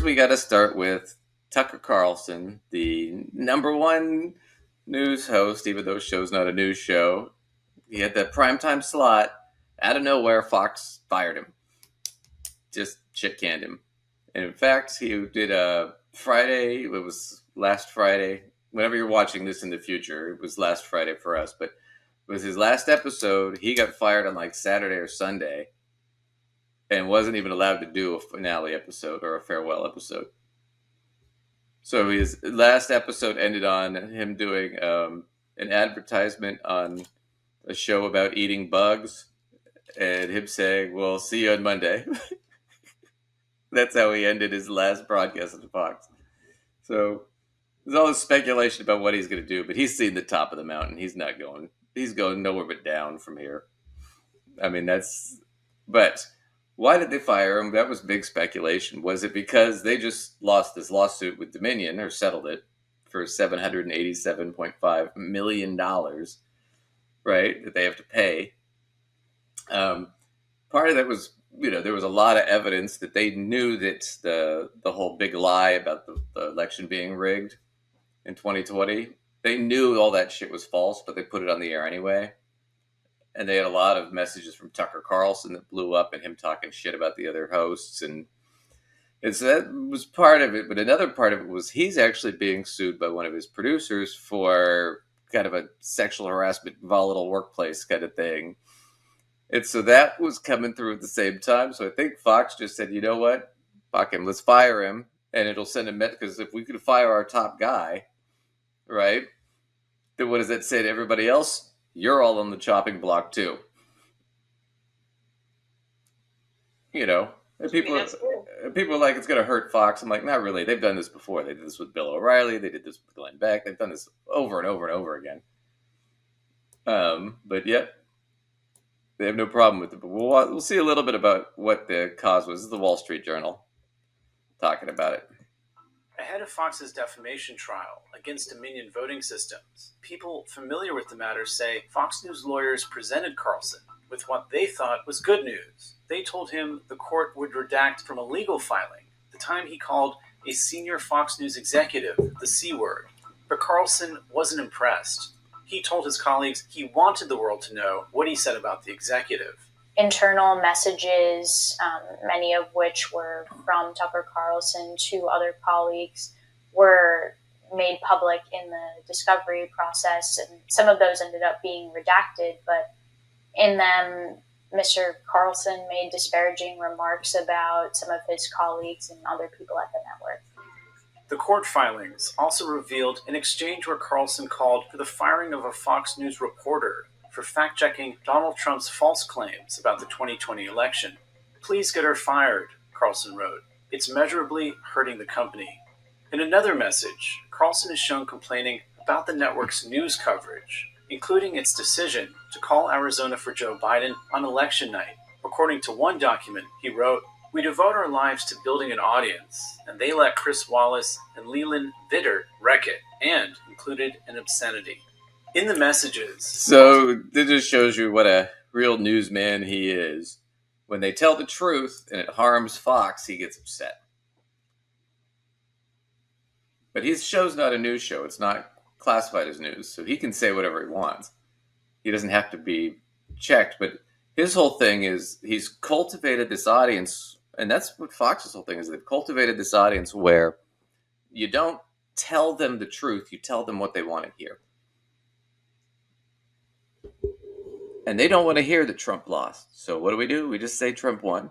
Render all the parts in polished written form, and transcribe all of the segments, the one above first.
course, we got to start with Tucker Carlson, the number one news host, even though the show's not a news show. He had that primetime slot. Out of nowhere, Fox fired him. Just shit canned him. And in fact, he did a Friday. It was last Friday. Whenever you're watching this in the future, it was last Friday for us. But it was his last episode. He got fired on like Saturday or Sunday and wasn't even allowed to do a finale episode or a farewell episode. So his last episode ended on him doing an advertisement on a show about eating bugs and him saying, well, see you on Monday. That's how he ended his last broadcast at Fox. So there's all this speculation about what he's going to do, but he's seen the top of the mountain. He's going nowhere but down from here. I mean, but why did they fire him? That was big speculation. Was it because they just lost this lawsuit with Dominion, or settled it, for $787.5 million, right, that they have to pay? Part of that was, there was a lot of evidence that they knew that the whole big lie about the election being rigged in 2020, they knew all that shit was false, but they put it on the air anyway. And they had a lot of messages from Tucker Carlson that blew up and him talking shit about the other hosts. And so that was part of it. But another part of it was he's actually being sued by one of his producers for kind of a sexual harassment, volatile workplace kind of thing. And so that was coming through at the same time. So I think Fox just said, you know what? Fuck him. Let's fire him. And it'll send a message. Because if we could fire our top guy, right, then what does that say to everybody else? You're all on the chopping block too. And people are like, it's going to hurt Fox. I'm like, not really. They've done this before. They did this with Bill O'Reilly. They did this with Glenn Beck. They've done this over and over and over again. But yet, they have no problem with it. But we'll see a little bit about what the cause was. This is the Wall Street Journal talking about it. Ahead of Fox's defamation trial against Dominion voting systems, people familiar with the matter say Fox News lawyers presented Carlson with what they thought was good news. They told him the court would redact from a legal filing the time he called a senior Fox News executive the C word. But Carlson wasn't impressed. He told his colleagues he wanted the world to know what he said about the executive. Internal messages, many of which were from Tucker Carlson to other colleagues, were made public in the discovery process, and some of those ended up being redacted, but in them, Mr. Carlson made disparaging remarks about some of his colleagues and other people at the network. The court filings also revealed an exchange where Carlson called for the firing of a Fox News reporter for fact-checking Donald Trump's false claims about the 2020 election. Please get her fired, Carlson wrote. It's measurably hurting the company. In another message, Carlson is shown complaining about the network's news coverage, including its decision to call Arizona for Joe Biden on election night. According to one document, he wrote, "We devote our lives to building an audience, and they let Chris Wallace and Leland Vittert wreck it," and included an obscenity. In the messages... So this just shows you what a real newsman he is. When they tell the truth and it harms Fox, he gets upset. But his show's not a news show. It's not classified as news, so he can say whatever he wants. He doesn't have to be checked, but his whole thing is he's cultivated this audience, and that's what Fox's whole thing is. They've cultivated this audience where you don't tell them the truth, you tell them what they want to hear. And they don't want to hear that Trump lost. So what do? We just say Trump won.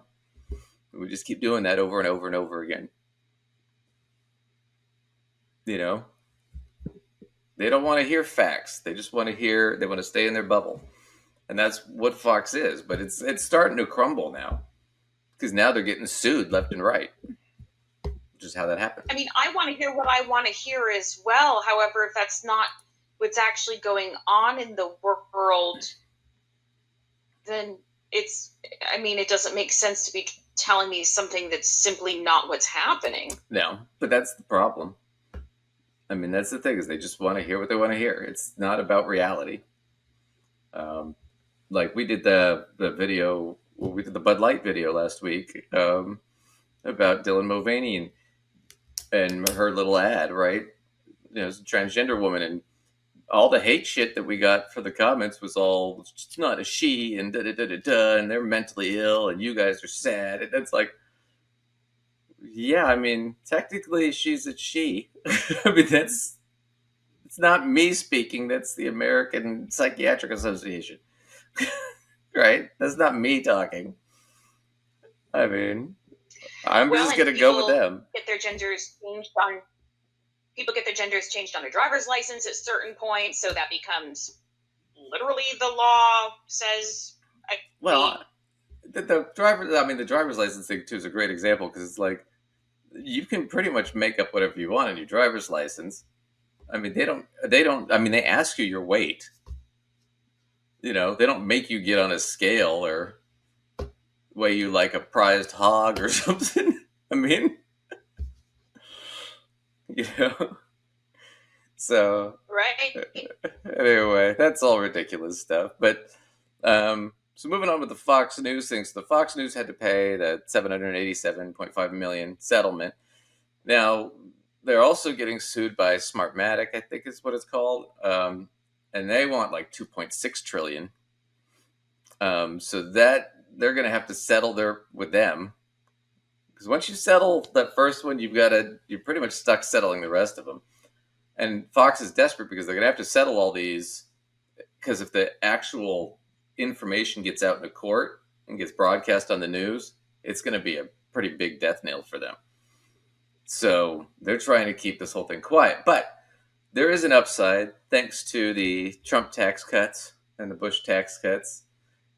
We just keep doing that over and over and over again. They don't want to hear facts. They just want to stay in their bubble. And that's what Fox is. But it's starting to crumble now. Because now they're getting sued left and right. Which is how that happens. I mean, I want to hear what I want to hear as well. However, if that's not what's actually going on in the world, then it doesn't make sense to be telling me something that's simply not what's happening. No, but that's the problem. I mean, that's the thing, is they just want to hear what they want to hear. It's not about reality. Like we did the video, we did the Bud Light video last week about Dylan Mulvaney, and and her little ad, right? It's a transgender woman, and all the hate shit that we got for the comments was all, it's not a she, and da da da da da, and they're mentally ill, and you guys are sad. And it's like, yeah, I mean, technically she's a she. I mean, it's not me speaking. That's the American Psychiatric Association, right? That's not me talking. I mean, I'm just gonna go with them. Get their genders changed on. People get their genders changed on their driver's license at certain points, so that becomes literally the law says. Well, the driver's license thing too is a great example, because it's like, you can pretty much make up whatever you want on your driver's license. I mean, they don't. I mean, they ask you your weight. They don't make you get on a scale or weigh you like a prized hog or something. I mean, So right. Anyway, that's all ridiculous stuff. But so moving on with the Fox News thing. So the Fox News had to pay the $787.5 million settlement. Now they're also getting sued by Smartmatic, I think is what it's called, and they want like 2.6 trillion. So that they're going to have to settle with them, because once you settle that first one, you're pretty much stuck settling the rest of them. And Fox is desperate because they're going to have to settle all these, because if the actual information gets out in the court and gets broadcast on the news, it's going to be a pretty big death nail for them. So they're trying to keep this whole thing quiet. But there is an upside thanks to the Trump tax cuts and the Bush tax cuts.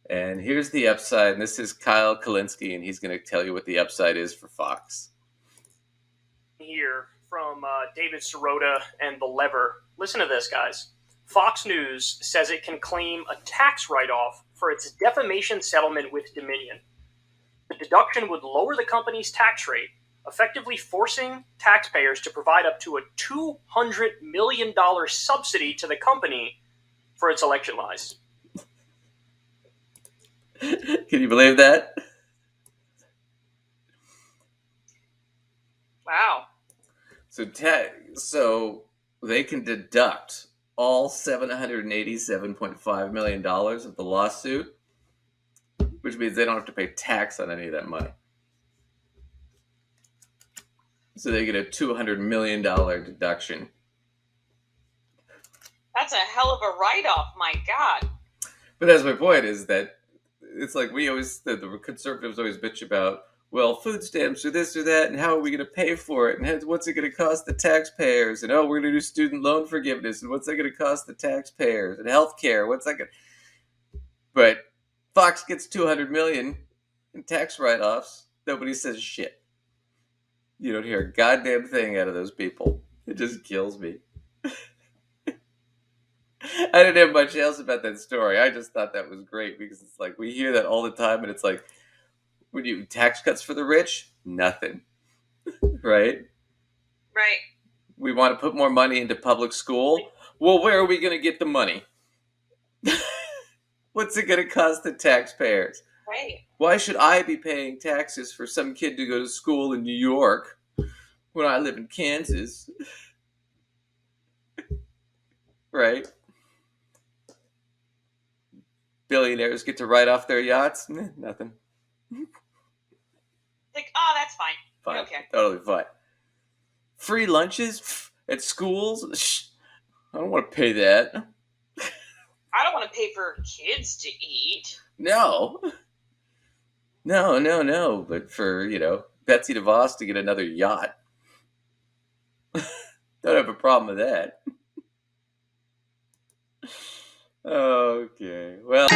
And here's the upside. And this is Kyle Kalinske, and he's going to tell you what the upside is for Fox. Here from David Sirota and The Lever. Listen to this, guys. Fox News says it can claim a tax write-off for its defamation settlement with Dominion. The deduction would lower the company's tax rate, effectively forcing taxpayers to provide up to a $200 million subsidy to the company for its election lies. Can you believe that? Wow. So they can deduct all $787.5 million of the lawsuit, which means they don't have to pay tax on any of that money. So they get a $200 million deduction. That's a hell of a write-off, my God. But that's my point, is that it's like the conservatives always bitch about, well, food stamps or this or that, and how are we going to pay for it, and what's it going to cost the taxpayers, and we're going to do student loan forgiveness, and what's that going to cost the taxpayers, and health care, what's that going to... But Fox gets $200 million in tax write-offs. Nobody says shit. You don't hear a goddamn thing out of those people. It just kills me. I didn't have much else about that story. I just thought that was great, because it's like, we hear that all the time, and it's like, would you tax cuts for the rich? Nothing. Right? Right. We want to put more money into public school. Well, where are we going to get the money? What's it going to cost the taxpayers? Right. Why should I be paying taxes for some kid to go to school in New York when I live in Kansas? Right? Billionaires get to write off their yachts? Nothing. Like, oh, that's fine. Fine. Okay. Totally fine. Free lunches at schools? I don't want to pay that. I don't want to pay for kids to eat. No. No. But for, Betsy DeVos to get another yacht. Don't have a problem with that. Okay. Well...